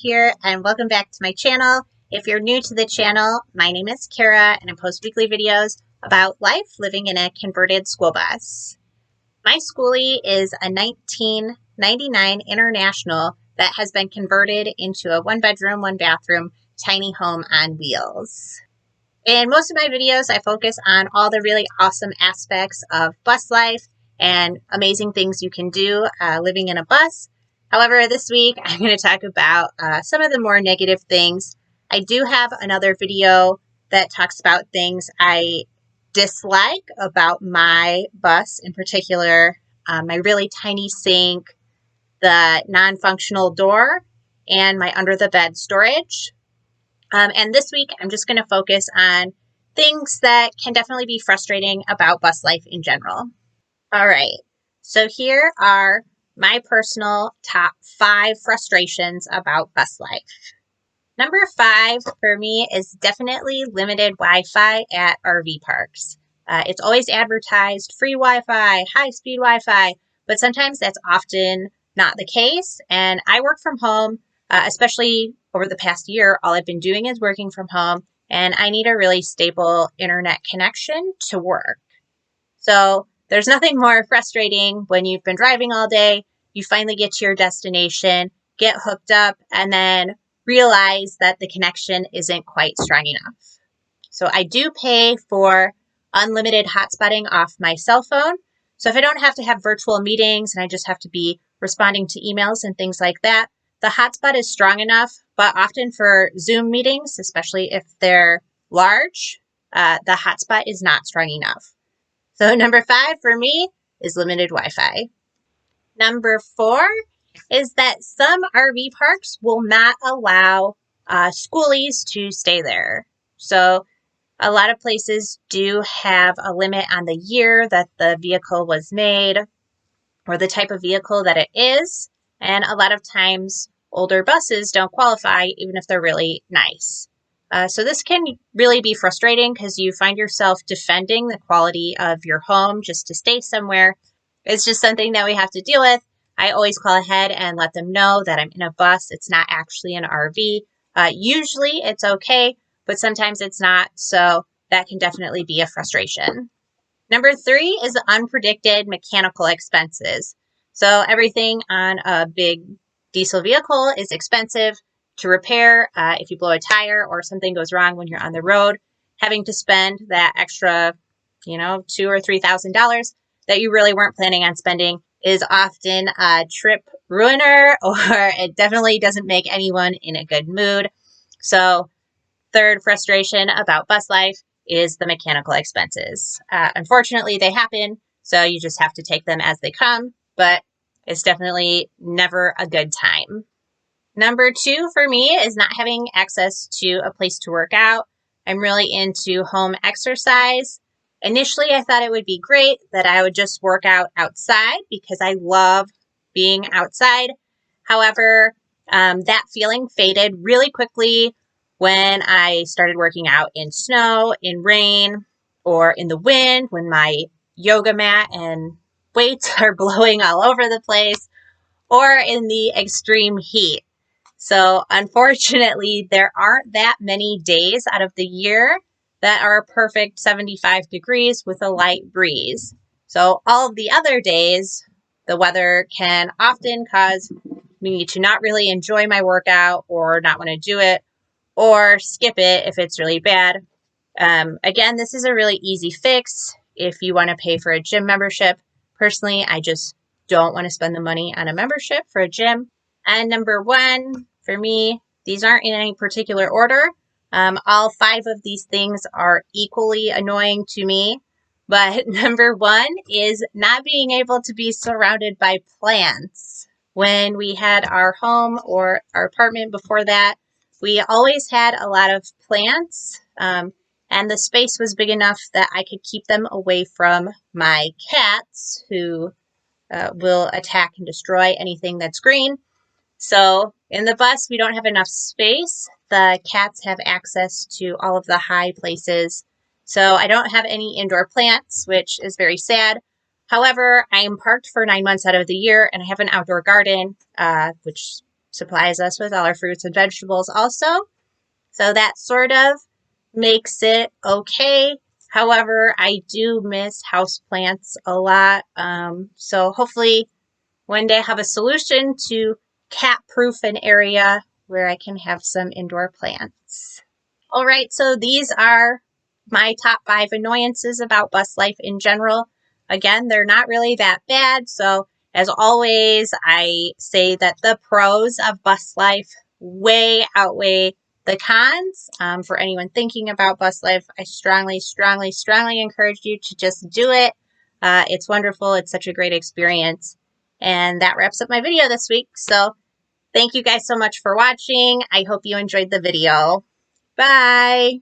here, and welcome back to my channel. If you're new to the channel, my name is Kara, and I post weekly videos about life living in a converted school bus. My skoolie is a 1999 International that has been converted into a one-bedroom, one-bathroom tiny home on wheels. In most of my videos, I focus on all the really awesome aspects of bus life and amazing things you can do living in a bus. However, this week I'm going to talk about some of the more negative things. I do have another video that talks about things I dislike about my bus, in particular, my really tiny sink, the non-functional door, and my under-the-bed storage. And this week I'm just going to focus on things that can definitely be frustrating about bus life in general. All right, so here are my personal top 5 frustrations about bus life. Number 5 for me is definitely limited Wi-Fi at RV parks. It's always advertised free Wi-Fi, high-speed Wi-Fi, but sometimes that's often not the case. And I work from home, especially over the past year. All I've been doing is working from home, and I need a really stable internet connection to work. So there's nothing more frustrating when you've been driving all day, you finally get to your destination, get hooked up, and then realize that the connection isn't quite strong enough. So I do pay for unlimited hotspotting off my cell phone. So if I don't have to have virtual meetings and I just have to be responding to emails and things like that, the hotspot is strong enough, but often for Zoom meetings, especially if they're large, the hotspot is not strong enough. So number 5 for me is limited Wi-Fi. Number 4 is that some RV parks will not allow schoolies to stay there. So a lot of places do have a limit on the year that the vehicle was made or the type of vehicle that it is. And a lot of times older buses don't qualify even if they're really nice. So this can really be frustrating because you find yourself defending the quality of your home just to stay somewhere. It's just something that we have to deal with. I always call ahead and let them know that I'm in a bus. It's not actually an RV. Usually it's okay, but sometimes it's not. So that can definitely be a frustration. Number 3 is the unpredicted mechanical expenses. So everything on a big diesel vehicle is expensive to repair. If you blow a tire or something goes wrong when you're on the road, having to spend that extra, $2,000 or $3,000 that you really weren't planning on spending is often a trip ruiner, or it definitely doesn't make anyone in a good mood. So third frustration about bus life is the mechanical expenses. Unfortunately, they happen, so you just have to take them as they come, but it's definitely never a good time. Number 2 for me is not having access to a place to work out. I'm really into home exercise. Initially, I thought it would be great that I would just work out outside because I love being outside. However, that feeling faded really quickly when I started working out in snow, in rain, or in the wind, when my yoga mat and weights are blowing all over the place, or in the extreme heat. So unfortunately, there aren't that many days out of the year that are a perfect 75 degrees with a light breeze. So all of the other days, the weather can often cause me to not really enjoy my workout or not want to do it or skip it if it's really bad. Again, this is a really easy fix if you want to pay for a gym membership. Personally, I just don't want to spend the money on a membership for a gym. And number 1, for me, these aren't in any particular order. All 5 of these things are equally annoying to me. But number 1 is not being able to be surrounded by plants. When we had our home or our apartment before that, we always had a lot of plants. And the space was big enough that I could keep them away from my cats, who will attack and destroy anything that's green. So in the bus, we don't have enough space. The cats have access to all of the high places. So I don't have any indoor plants, which is very sad. However, I am parked for 9 months out of the year, and I have an outdoor garden, which supplies us with all our fruits and vegetables also. So that sort of makes it okay. However, I do miss houseplants a lot. So hopefully one day I have a solution to cat-proof an area where I can have some indoor plants. All right, so these are my top 5 annoyances about bus life in general. Again, they're not really that bad. So as always, I say that the pros of bus life way outweigh the cons. For anyone thinking about bus life, I strongly, strongly, strongly encourage you to just do it. It's wonderful. It's such a great experience. And that wraps up my video this week. So thank you guys so much for watching. I hope you enjoyed the video. Bye.